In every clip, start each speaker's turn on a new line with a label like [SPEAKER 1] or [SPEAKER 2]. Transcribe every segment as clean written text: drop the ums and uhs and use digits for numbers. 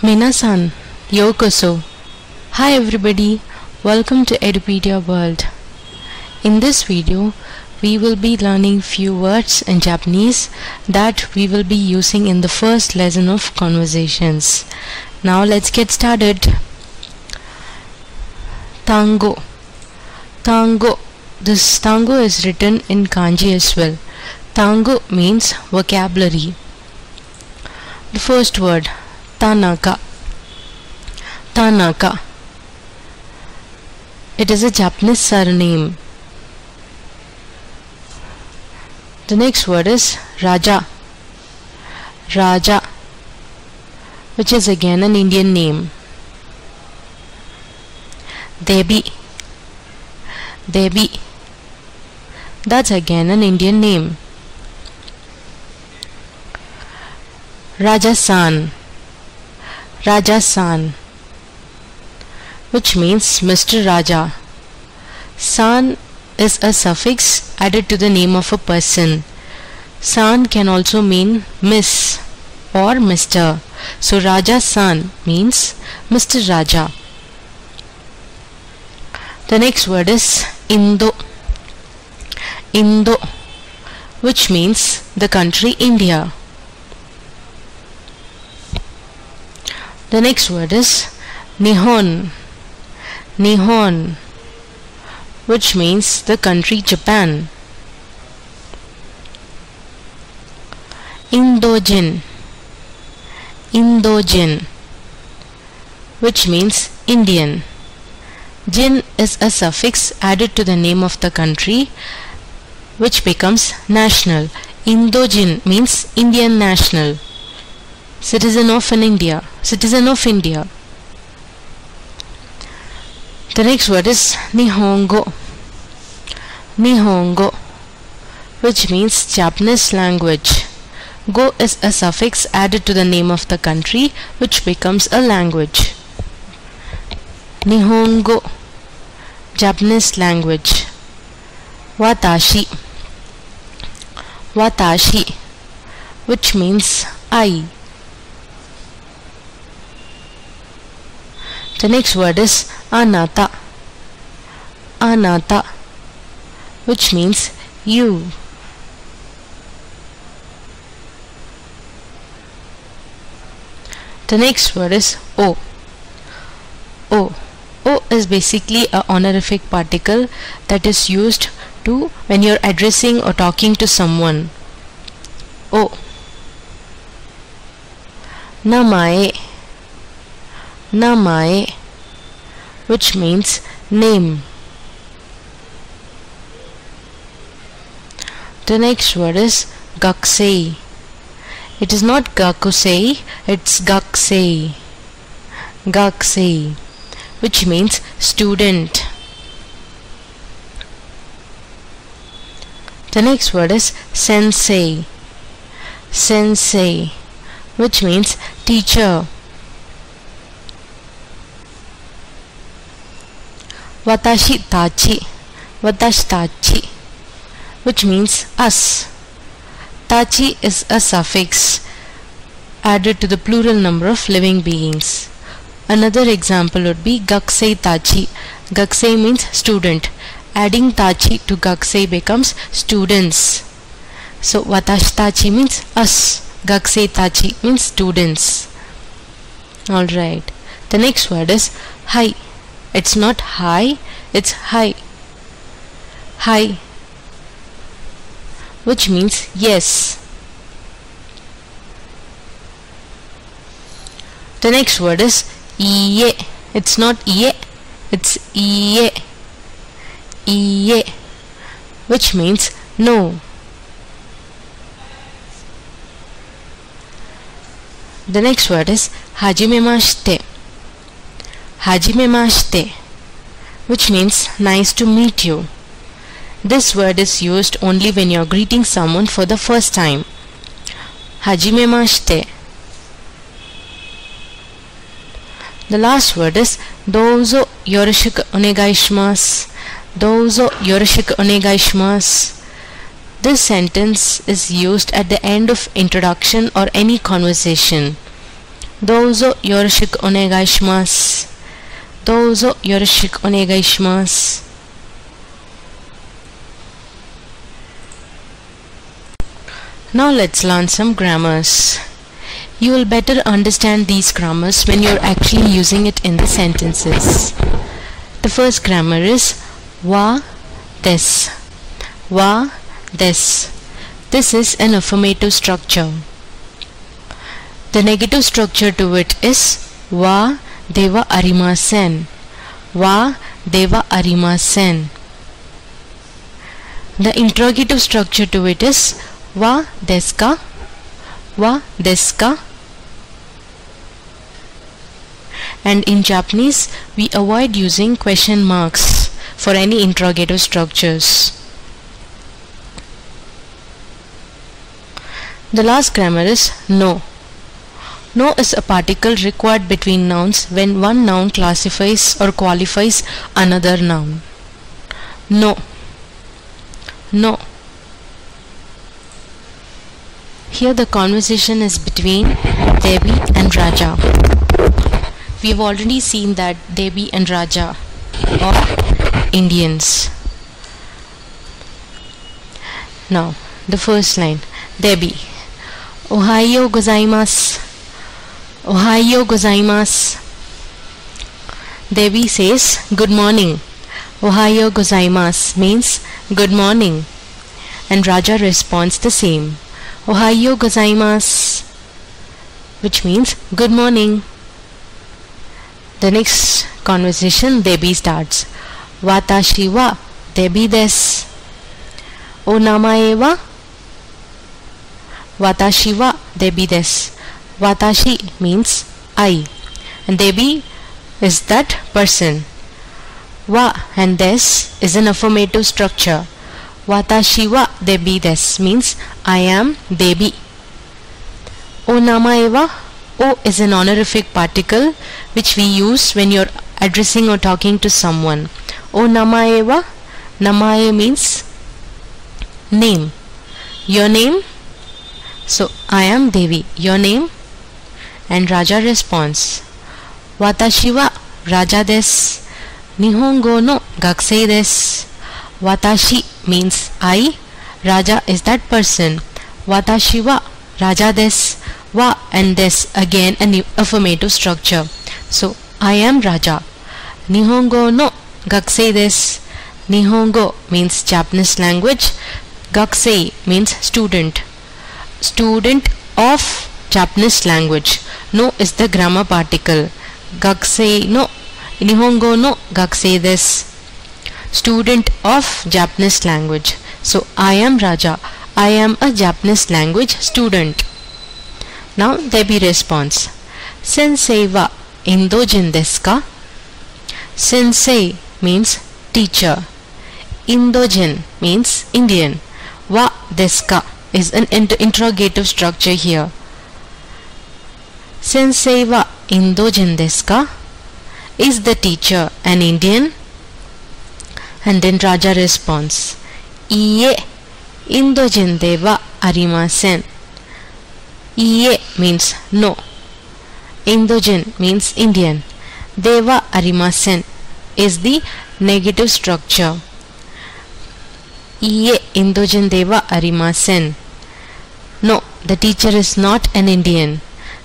[SPEAKER 1] Minasan, Yokoso. Hi everybody, welcome to Edupedia World. In this video, we will be learning few words in Japanese that we will be using in the first lesson of conversations. Now let's get started. Tango. Tango. This tango is written in kanji as well. Tango means vocabulary. The first word, Tanaka. Tanaka. It is a Japanese surname. The next word is Raja. Raja, which is again an Indian name. Devi. Devi. That's again an Indian name. Rajasan. Rajasan, which means Mr. Raja. San is a suffix added to the name of a person. San can also mean Miss or Mr. So Raja-san means Mr. Raja. The next word is Indo. Indo, which means the country India. The next word is Nihon. Nihon, which means the country Japan. Indojin. Indojin, which means Indian. Jin is a suffix added to the name of the country, which becomes national. Indojin means Indian national. Citizen of India. Citizen of India. The next word is Nihongo. Nihongo, which means Japanese language. Go is a suffix added to the name of the country, which becomes a language. Nihongo, Japanese language. Watashi. Watashi, which means I. The next word is Anata. Anata, which means you. The next word is O. O. O is basically a honorific particle that is used to when you're addressing or talking to someone. O. Namae. Namae, which means name. The next word is Gakusei. It is not Gakusei, it's Gakusei. Gakusei, which means student. The next word is Sensei. Sensei, which means teacher. Watashi tachi. Watashi tachi, which means us. Tachi is a suffix added to the plural number of living beings. Another example would be Gakusei tachi. Gakusei means student. Adding tachi to Gakusei becomes students. So watashi tachi means us. Gakusei tachi means students. Alright. The next word is Hai. It's not hi, it's hi. Hi, which means yes. The next word is iye. It's not iye, it's iye. Iye, which means no. The next word is hajimemashite. Hajimemashite, which means nice to meet you. This word is used only when you are greeting someone for the first time. Hajimemashite. The last word is Douzo yoroshiku onegai shimasu. Douzo yoroshiku onegai shimasu. This sentence is used at the end of introduction or any conversation. Douzo yoroshiku onegai shimasu. Douzo yoroshiku onegai shimasu. Now let's learn some grammars. You will better understand these grammars when you're actually using it in the sentences. The first grammar is wa des. Wa des. This is an affirmative structure. The negative structure to it is wa deva arimasen. Wa deva arimasen. The interrogative structure to it is wa desu ka? Wa desu ka? And in Japanese, we avoid using question marks for any interrogative structures. The last grammar is no. No is a particle required between nouns when one noun classifies or qualifies another noun. No. No. Here the conversation is between Devi and Raja. We have already seen that Devi and Raja are Indians. Now, the first line. Devi. Ohayou gozaimasu. Ohayou gozaimasu. Devi says good morning. Ohayou gozaimasu means good morning. And Raja responds the same. Ohayou gozaimasu, which means good morning. The next conversation, Devi starts. Watashi wa Devi desu. O namae wa? Watashi wa Devi desu. Watashi means I, and Devi is that person. Wa and des is an affirmative structure. Watashi wa Devi desu means I am Devi. O namae wa? O is an honorific particle which we use when you're addressing or talking to someone. O namae wa? Namae means name. Your name? So I am Devi. Your name? And Raja responds. Watashi wa Raja desu. Nihongo no gakusei desu. Watashi means I. Raja is that person. Watashi wa Raja desu. Wa and des again an affirmative structure. So I am Raja. Nihongo no gakusei desu. Nihongo means Japanese language. Gakusei means student. Student of Japanese language. No is the grammar particle. Gakusei no. Nihongo no gakusei desu. Student of Japanese language. So I am Raja. I am a Japanese language student. Now Devi responds. Sensei wa Indojin desu ka? Sensei means teacher. Indojin means Indian. Wa desu ka is an interrogative structure here. Sensei wa Indojin desu ka? Is the teacher an Indian? And then Raja responds. Iie, Indojin de wa arimasen. Iie means no. Indojin means Indian. De wa arimasen is the negative structure. Iie, Indojin de wa arimasen. No, the teacher is not an Indian.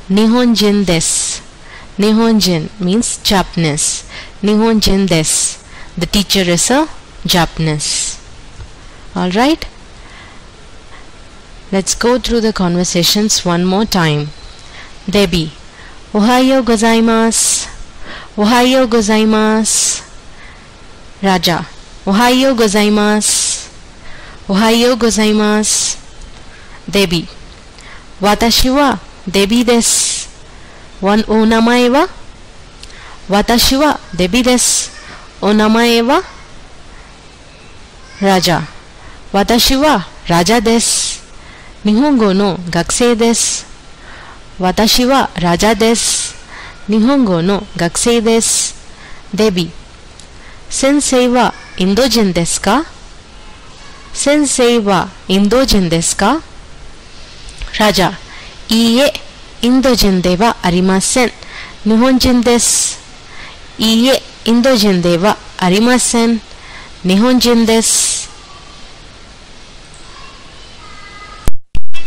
[SPEAKER 1] Nihonjin desu. Nihonjin means Japanese. Nihonjin desu. The teacher is a Japanese. Alright? Let's go through the conversations one more time. Devi. Ohayou gozaimasu. Ohayou gozaimasu. Raja. Ohayou gozaimasu. Ohayou gozaimasu. Devi. Watashi wa Devi desu. O namae wa? Watashi wa Devi desu. O namae wa? Raja. Watashi wa Raja desu. Nihongo no gakusei desu. Watashi wa Raja desu. Nihongo no gakusei desu. Devi. Sensei wa Indojin desu ka? Sensei wa Indojin desu ka? Raja. Iie, インド人ではありません。日本人です。いいえ、インド人ではありません。日本人です。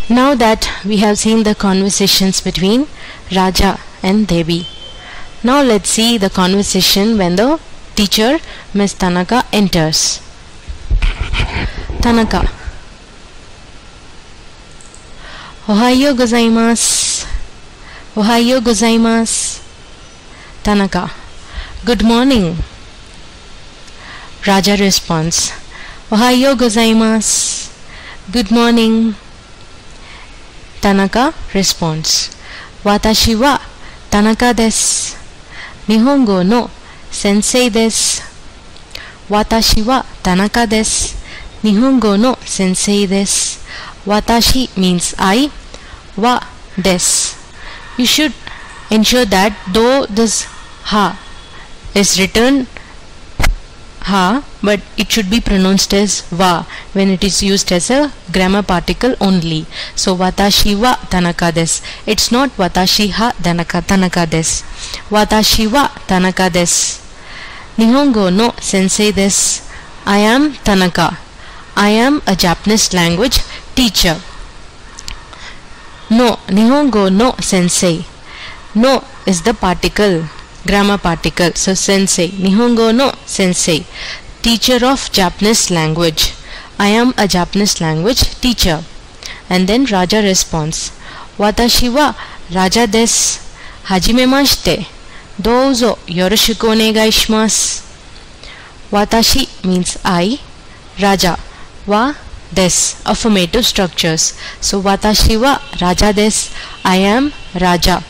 [SPEAKER 1] Now that we have seen the conversations between Raja and Devi, now let's see the conversation when the teacher Miss Tanaka enters. Tanaka. Ohayo gozaimasu. Ohayo gozaimasu. Tanaka. Good morning. Raja responds. Ohayo gozaimasu. Good morning. Tanaka responds. Watashi wa Tanaka desu. Nihongo no sensei desu. Watashi wa Tanaka desu. Nihongo no sensei desu. Watashi means I. Wa desu. You should ensure that though this ha is written ha, but it should be pronounced as wa when it is used as a grammar particle only. So watashi wa Tanaka desu. It's not watashi ha Tanaka desu. Watashi wa Tanaka desu. Nihongo no sensei desu. I am Tanaka. I am a Japanese language teacher. No, Nihongo no sensei. No is the particle, grammar particle. So sensei, Nihongo no sensei, teacher of Japanese language. I am a Japanese language teacher. And then Raja responds. Watashi wa Raja desu. Hajimemashite. Douzo yoroshiku onegai shimasu. Watashi means I. Raja. Wa desu. Affirmative structures. So watashi wa Raja desu. I am Raja.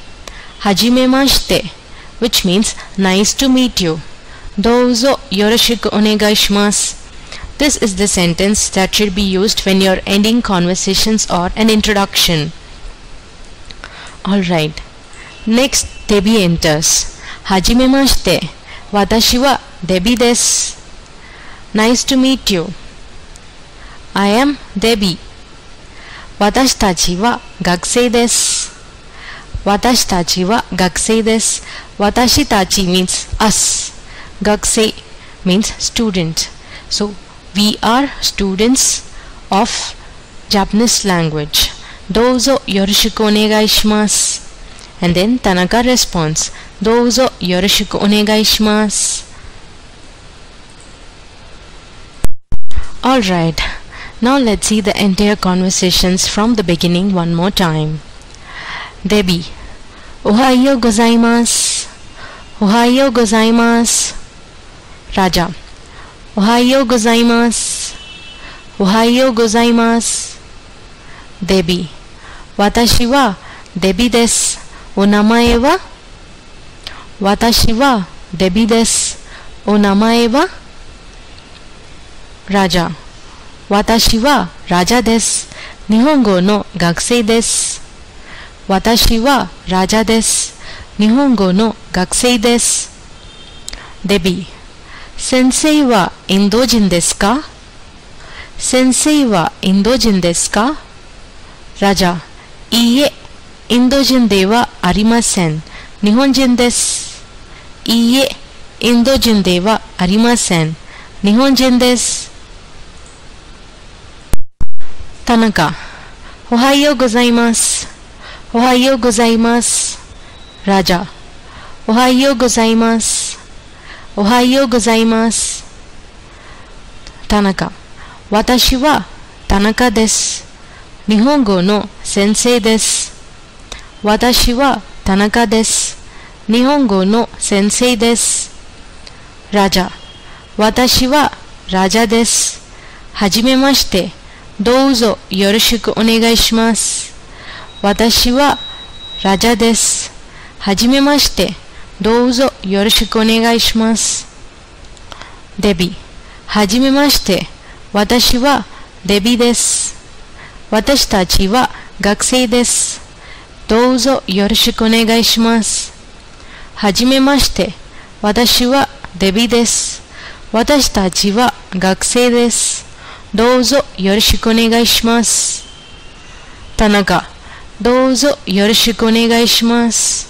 [SPEAKER 1] Hajimemashite, which means nice to meet you. Douzo yoroshiku onegai shimasu. This is the sentence that should be used when you are ending conversations or an introduction. Alright. Next, Debi enters. Hajimemashite. Watashi wa Debi desu. Nice to meet you. I am Debi. Watashi tachi wa gakusei desu. Watashi tachi wa gakusei desu. Watashi tachi means us. Gakusei means student. So we are students of Japanese language. Douzo yoroshiku onegai shimasu. And then Tanaka responds. Douzo yoroshiku onegai shimasu. Alright. Now let's see the entire conversations from the beginning one more time. Debi. Ohayo gozaimasu. Ohayo gozaimasu. Raja. Ohayo gozaimasu. Ohayo gozaimasu. Debi. Watashi wa Debi desu. O namae wa? Watashi wa Debi desu. O namae wa? Raja. Watashi wa Raja desu. Nihongo no gakusei desu. Watashi wa Raja desu. Nihongo no gakusei desu. Debi. Sensei wa Indojin desu ka? Sensei wa Indojin desu ka? Raja. Iie, Indojin de wa arimasen. Nihonjin desu. Iie, Indojin de wa arimasen. Nihonjin desu. Tanaka. Ohayo gozaimasu. Ohayo gozaimasu. Raja. Ohayo gozaimasu. Ohayo gozaimasu. Tanaka. Watashi wa Tanaka desu. Nihongo no sensei desu. Watashi wa Tanaka desu. Nihongo no sensei desu. Raja. Watashi wa Raja desu. Hajimemashite. Douzo yoroshiku onegai shimasu. Watashi wa Raja desu. Hajimemashite. Douzo yoroshiku onegai shimasu. Debi. Hajimemashite. Watashi wa Debi desu. Watashi tachi wa gakusei desu. Douzo yoroshiku onegai shimasu. Hajimemashite. Watashi wa Debi desu. Watashi tachi wa gakusei desu. Douzo yoroshiku onegai shimasu. Tanaka. どうぞよろしくお願いします。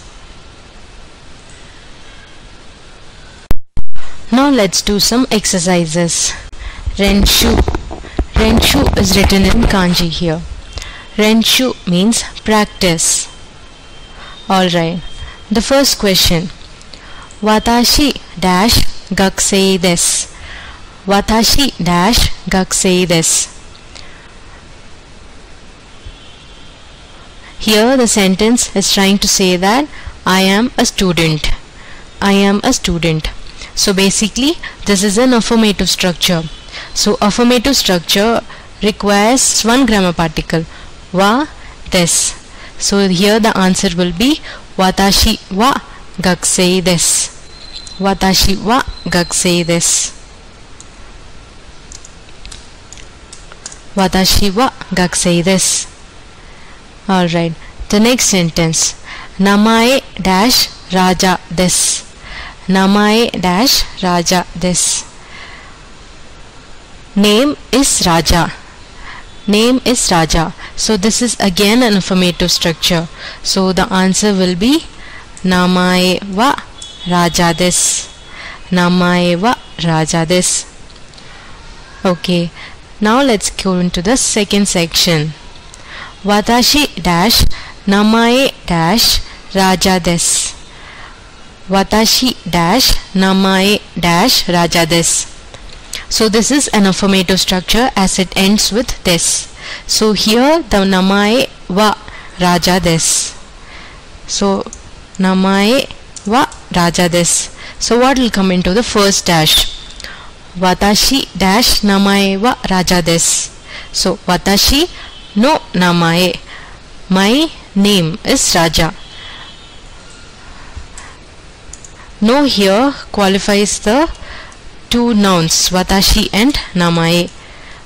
[SPEAKER 1] Now let's do some exercises. Renshu. Renshu is written in kanji here. Renshu means practice. Alright. The first question. Watashi dash gakusei desu. Watashi dash gakusei desu. Here the sentence is trying to say that I am a student. I am a student. So basically this is an affirmative structure. So affirmative structure requires one grammar particle, wa desu. So here the answer will be watashi wa gakusei desu. Watashi wa gakusei desu. Watashi wa gakusei desu. Alright, the next sentence. Namae dash raja desu. Namae dash raja desu. Name is Raja. Name is Raja. So this is again an affirmative structure. So the answer will be Namae wa Raja desu. Namae wa Raja desu. Okay, now let's go into the second section. Watashi dash namae dash Raja desu. Watashi dash namae dash Raja desu. So this is an affirmative structure as it ends with desu. So here the namae wa Raja desu. So namae wa Raja desu. So what will come into the first dash? Watashi dash namae wa Raja desu. So watashi no namae. My name is Raja. No here qualifies the two nouns watashi and namae.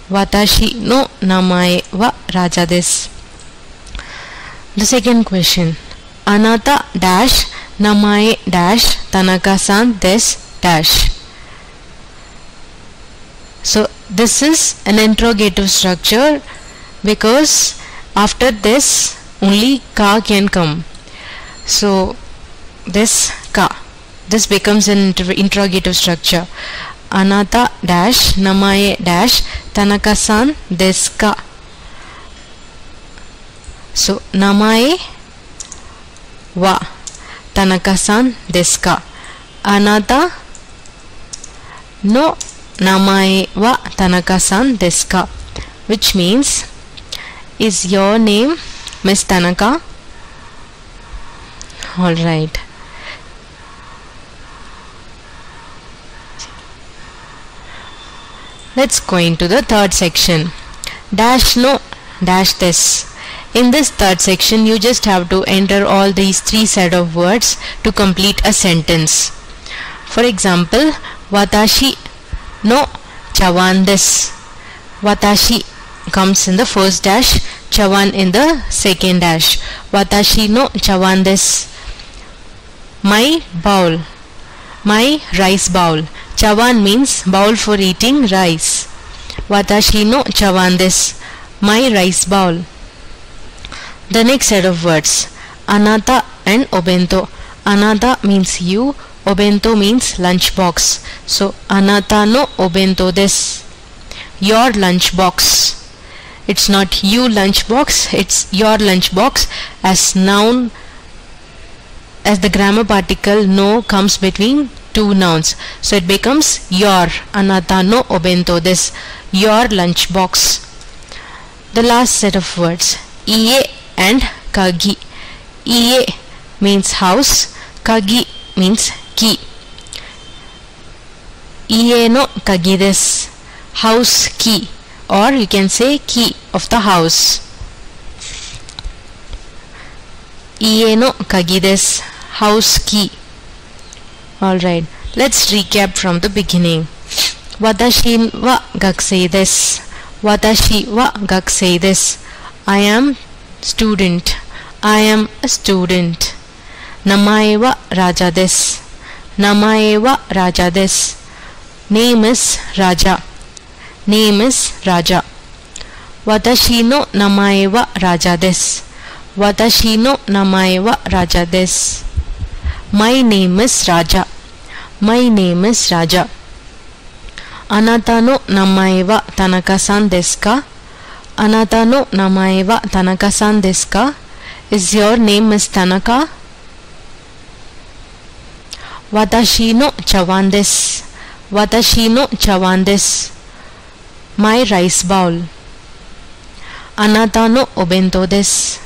[SPEAKER 1] Watashi no namae wa Raja desu. The second question. Anata dash namae dash Tanaka-san desu dash. So this is an interrogative structure because after this only ka can come. So this ka, this becomes an interrogative structure. Anata dash namae dash Tanaka-san desu ka. So namae wa Tanaka-san desu ka. Anata no namae wa Tanaka-san desu ka, which means, is your name Miss Tanaka? Alright. Let's go into the third section. Dash no dash desu. In this third section you just have to enter all these three set of words to complete a sentence. For example, watashi no chawan desu. Watashi comes in the first dash, chawan in the second dash. Watashi no chawan desu. My bowl, my rice bowl. Chawan means bowl for eating rice. Watashi no chawan desu. My rice bowl. The next set of words, anata and obento. Anata means you, obento means lunch box. So anata no obento desu. Your lunch box. It's not you lunch box, it's your lunch box. As noun, as the grammar particle no comes between two nouns, so it becomes your. Anata no obento desu. Your lunch box. The last set of words, ie and kagi. Ie means house, kagi means key. Ie no kagi desu. House key, or you can say key of the house. Ie no kagi desu. House key. Alright, let's recap from the beginning. Watashi wa gakusei desu. Watashi wa gakusei desu. I am student. I am a student. Namae wa Raja desu. Namae wa Raja desu. Name is Raja. Name is Raja. Watashi no namae wa Raja desu. Watashi no namae wa Raja desu. My name is Raja. My name is Raja. Anata no namae wa Tanaka-san desu ka? Anata no namae wa Tanaka-san desu ka? Is your name Miss Tanaka? Watashi no chawan desu. Watashi no chawan desu. My rice bowl. Anata no obento desu.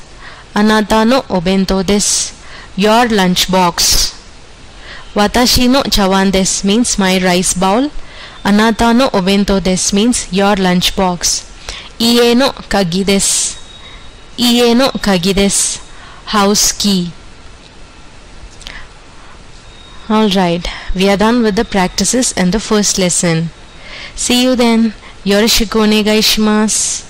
[SPEAKER 1] Anata no obento desu. Your lunch box. Watashi no chawan desu means my rice bowl. Anata no obento desu means your lunch box. Ie no kagi desu. Ie no kagi desu. House key. Alright, we are done with the practices in the first lesson. See you then. Yoroshiku onegai shimasu.